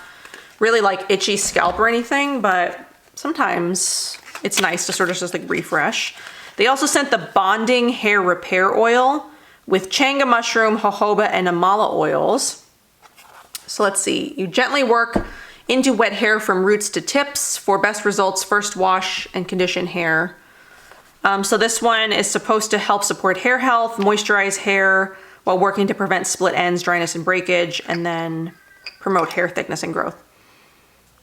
really like itchy scalp or anything, but sometimes it's nice to sort of just like refresh. They also sent the Bonding Hair Repair Oil with changa mushroom, jojoba, and amala oils. So let's see, you gently work into wet hair from roots to tips. For best results, first wash and condition hair. So this one is supposed to help support hair health, moisturize hair while working to prevent split ends, dryness, and breakage, and then promote hair thickness and growth.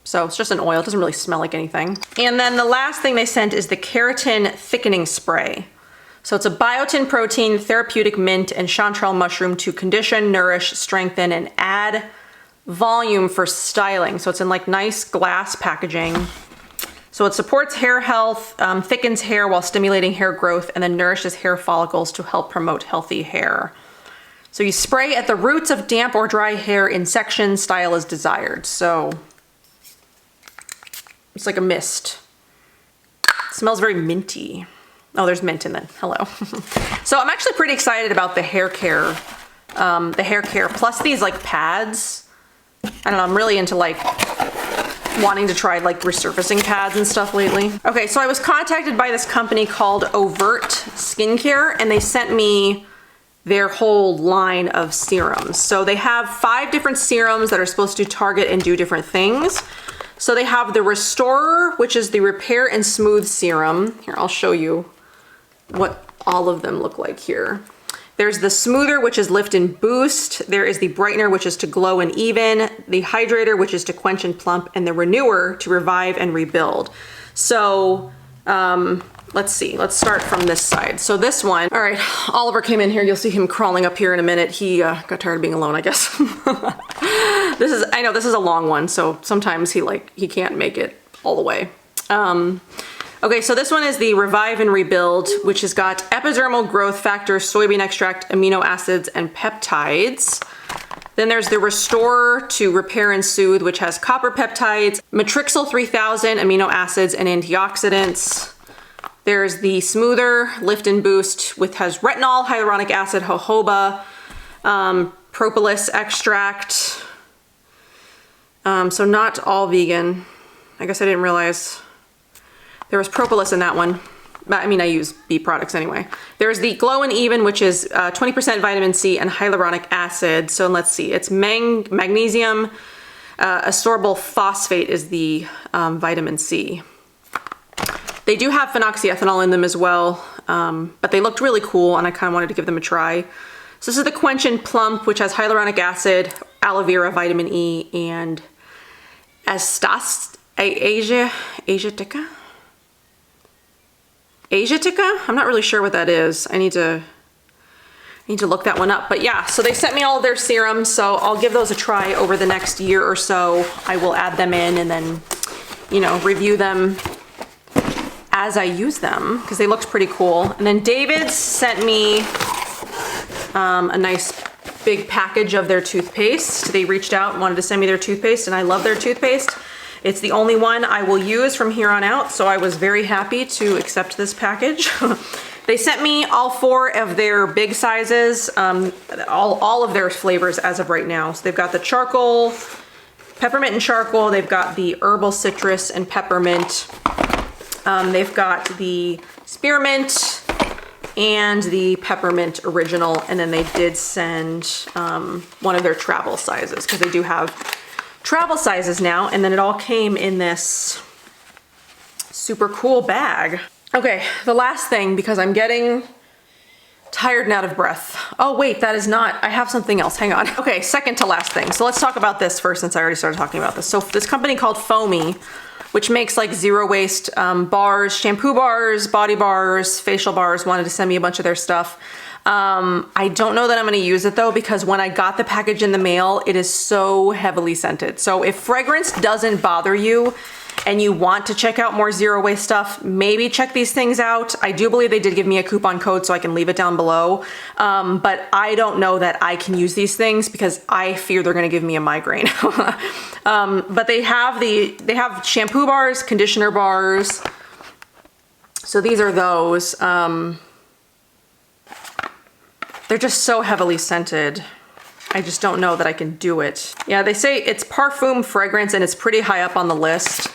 So it's just an oil, it doesn't really smell like anything. And then the last thing they sent is the Keratin Thickening Spray. So it's a biotin protein, therapeutic mint, and chanterelle mushroom to condition, nourish, strengthen, and add volume for styling. So it's in like nice glass packaging. So it supports hair health, thickens hair while stimulating hair growth, and then nourishes hair follicles to help promote healthy hair. So you spray at the roots of damp or dry hair in sections, style as desired. So it's like a mist. It smells very minty. Oh, there's mint in it. Hello. So I'm actually pretty excited about the hair care plus these like pads. I don't know, I'm really into like wanting to try like resurfacing pads and stuff lately. Okay, so I was contacted by this company called Overt Skincare, and they sent me their whole line of serums. So they have 5 different serums that are supposed to target and do different things. So they have the Restorer, which is the Repair and Smooth Serum. Here, I'll show you what all of them look like here. There's the Smoother, which is Lift and Boost. There is the Brightener, which is to glow and even. The Hydrator, which is to quench and plump. And the Renewer, to revive and rebuild. So, let's see. Let's start from this side. So this one, all right, Oliver came in here. You'll see him crawling up here in a minute. He got tired of being alone, I guess. I know this is a long one, so sometimes he can't make it all the way. Okay, so this one is the Revive and Rebuild, which has got epidermal growth factor, soybean extract, amino acids, and peptides. Then there's the Restore to Repair and Soothe, which has copper peptides, matrixyl 3000, amino acids, and antioxidants. There's the Smoother Lift and Boost, which has retinol, hyaluronic acid, jojoba, propolis extract. So not all vegan. I guess I didn't realize there was propolis in that one. I mean, I use bee products anyway. There's the Glow and Even, which is 20% vitamin C and hyaluronic acid. So let's see, it's magnesium, ascorbyl phosphate is the vitamin C. They do have phenoxyethanol in them as well, but they looked really cool and I kind of wanted to give them a try. So this is the Quench and Plump, which has hyaluronic acid, aloe vera, vitamin E, and Asiatica? I'm not really sure what that is. I need to look that one up. But yeah, so they sent me all of their serums, so I'll give those a try over the next year or so. I will add them in and then, you know, review them as I use them because they looked pretty cool. And then David sent me a nice big package of their toothpaste. They reached out and wanted to send me their toothpaste, and I love their toothpaste. It's the only one I will use from here on out, so I was very happy to accept this package. They sent me all 4 of their big sizes, all of their flavors as of right now. So they've got the charcoal, peppermint and charcoal, they've got the herbal citrus and peppermint, they've got the spearmint and the peppermint original, and then they did send one of their travel sizes because they do have travel sizes now, and then it all came in this super cool bag. Okay, the last thing, because I'm getting tired and out of breath. Oh wait, that is not, I have something else, hang on. Okay, second to last thing. So let's talk about this first since I already started talking about this. So this company called Foamy, which makes like zero waste bars, shampoo bars, body bars, facial bars, wanted to send me a bunch of their stuff. I don't know that I'm going to use it though, because when I got the package in the mail, it is so heavily scented. So if fragrance doesn't bother you and you want to check out more zero waste stuff, maybe check these things out. I do believe they did give me a coupon code, so I can leave it down below. But I don't know that I can use these things because I fear they're going to give me a migraine. But they have shampoo bars, conditioner bars. So these are those. They're just so heavily scented. I just don't know that I can do it. Yeah, they say it's parfum fragrance and it's pretty high up on the list,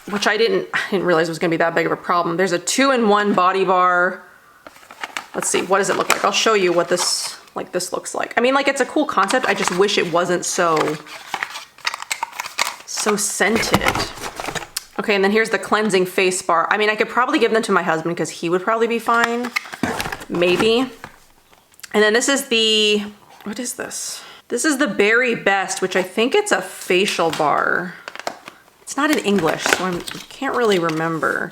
which I didn't realize was gonna be that big of a problem. There's a 2-in-1 body bar. Let's see, what does it look like? I'll show you what this looks like. I mean, like, it's a cool concept. I just wish it wasn't so scented. Okay, and then here's the cleansing face bar. I mean, I could probably give them to my husband because he would probably be fine. Maybe. And then this is the, what is this? This is the Berry Best, which I think it's a facial bar. It's not in English, so I can't really remember.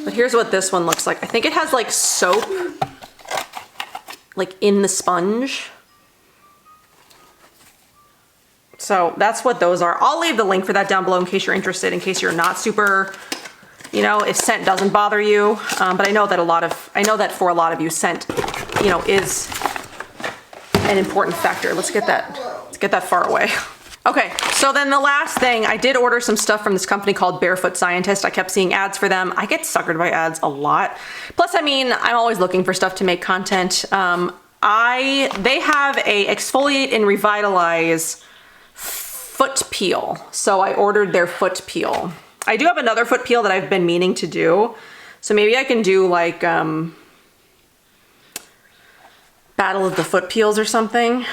But here's what this one looks like. I think it has like soap, like in the sponge. So that's what those are. I'll leave the link for that down below in case you're interested, in case you're not super, you know, if scent doesn't bother you. But I know that for a lot of you, scent, you know, is an important factor. Let's get that far away. Okay, so then the last thing, I did order some stuff from this company called Barefoot Scientist. I kept seeing ads for them. I get suckered by ads a lot. Plus, I mean, I'm always looking for stuff to make content. They have a exfoliate and revitalize foot peel. So I ordered their foot peel. I do have another foot peel that I've been meaning to do. So maybe I can do like Battle of the Foot Peels or something.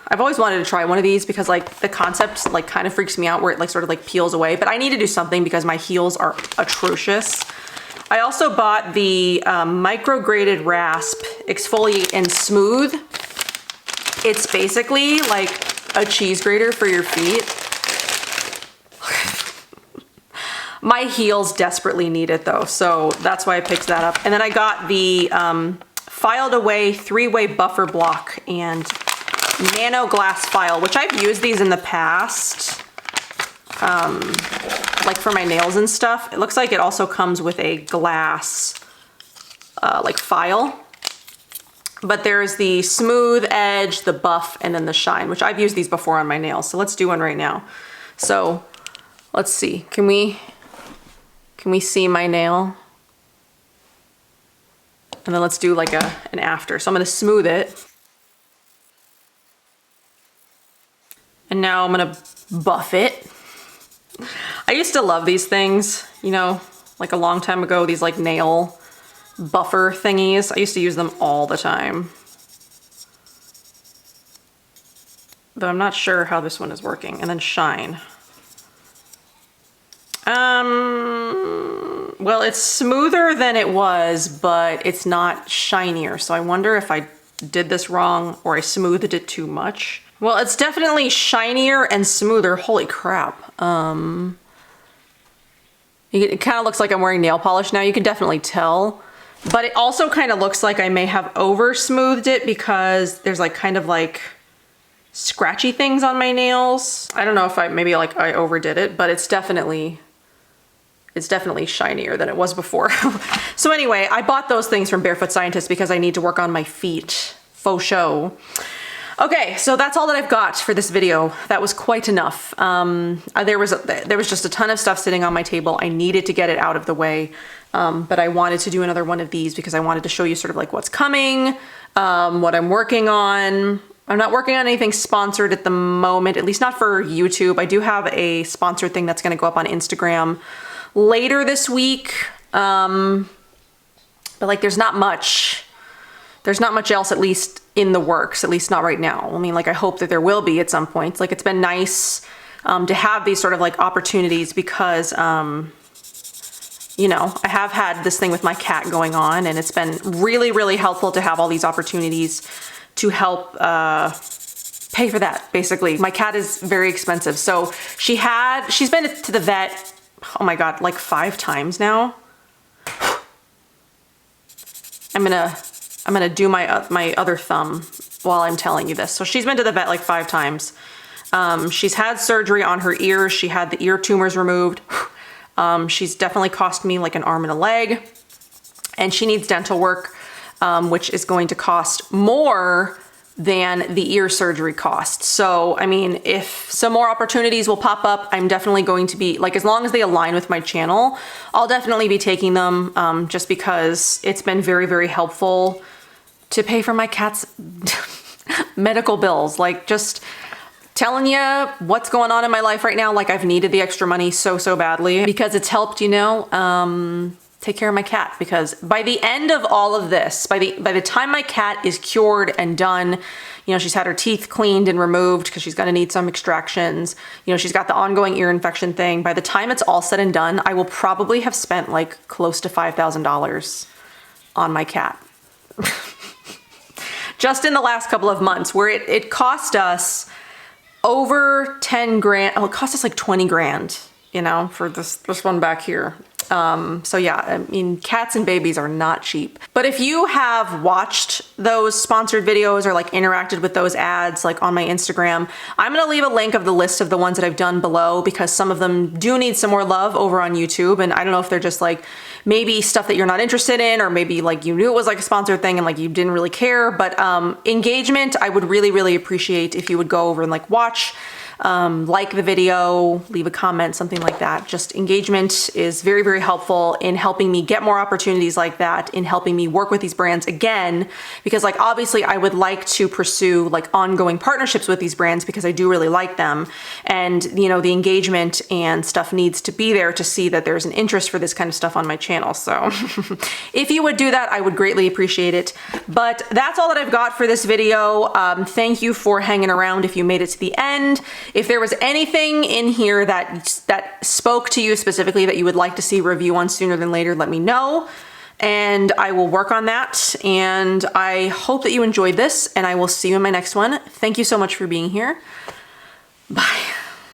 I've always wanted to try one of these because like the concept like kind of freaks me out where it like sort of like peels away, but I need to do something because my heels are atrocious. I also bought the micrograded rasp exfoliate and smooth. It's basically like a cheese grater for your feet. My heels desperately need it though, so that's why I picked that up. And then I got the filed away 3-way buffer block and nano glass file, which I've used these in the past, like for my nails and stuff. It looks like it also comes with a glass like file. But there's the smooth edge, the buff, and then the shine, which I've used these before on my nails. So let's do one right now. So let's see, can we Can we see my nail? And then let's do like an after. So I'm gonna smooth it. And now I'm gonna buff it. I used to love these things, you know, like a long time ago, these like nail buffer thingies. I used to use them all the time. But I'm not sure how this one is working. And then shine. Well, it's smoother than it was, but it's not shinier. So I wonder if I did this wrong or I smoothed it too much. Well, it's definitely shinier and smoother. Holy crap. It kind of looks like I'm wearing nail polish now. You can definitely tell. But it also kind of looks like I may have over smoothed it because there's like kind of like scratchy things on my nails. I don't know if maybe like I overdid it, but it's definitely shinier than it was before. So anyway, I bought those things from Barefoot Scientist because I need to work on my feet. Faux show. Okay, so that's all that I've got for this video. That was quite enough. There was just a ton of stuff sitting on my table. I needed to get it out of the way, but I wanted to do another one of these because I wanted to show you sort of like what's coming, what I'm working on. I'm not working on anything sponsored at the moment, at least not for YouTube. I do have a sponsored thing that's gonna go up on Instagram later this week, but like there's not much else, at least in the works, at least not right now. I mean, like I hope that there will be at some point. Like it's been nice to have these sort of like opportunities because, you know, I have had this thing with my cat going on and it's been really, really helpful to have all these opportunities to help pay for that, basically. My cat is very expensive. So she's been to the vet, oh my God, like 5 times now. I'm gonna do my other thumb while I'm telling you this. So she's been to the vet like 5 times. She's had surgery on her ears. She had the ear tumors removed. She's definitely cost me like an arm and a leg. And she needs dental work, which is going to cost more than the ear surgery cost. So, I mean, if some more opportunities will pop up, I'm definitely going to be, like, as long as they align with my channel, I'll definitely be taking them, just because it's been very, very helpful to pay for my cat's medical bills. Like, just telling you what's going on in my life right now. Like, I've needed the extra money so, so badly because it's helped, you know, take care of my cat, because by the end of all of this, by the time my cat is cured and done, you know, she's had her teeth cleaned and removed because she's going to need some extractions. You know, she's got the ongoing ear infection thing. By the time it's all said and done, I will probably have spent like close to $5,000 on my cat. Just in the last couple of months, where it cost us over 10 grand. Oh, it cost us like 20 grand, you know, for this one back here. So yeah, I mean, cats and babies are not cheap. But if you have watched those sponsored videos or like interacted with those ads like on my Instagram, I'm gonna leave a link of the list of the ones that I've done below, because some of them do need some more love over on YouTube. And I don't know if they're just like maybe stuff that you're not interested in, or maybe like you knew it was like a sponsored thing and like you didn't really care. But engagement, I would really, really appreciate if you would go over and like watch, like the video, leave a comment, something like that. Just engagement is very, very helpful in helping me get more opportunities like that, in helping me work with these brands again, because like obviously I would like to pursue like ongoing partnerships with these brands because I do really like them. And you know, the engagement and stuff needs to be there to see that there's an interest for this kind of stuff on my channel. So if you would do that, I would greatly appreciate it. But that's all that I've got for this video. Thank you for hanging around if you made it to the end. If there was anything in here that spoke to you specifically that you would like to see a review on sooner than later, let me know, and I will work on that. And I hope that you enjoyed this, and I will see you in my next one. Thank you so much for being here. Bye.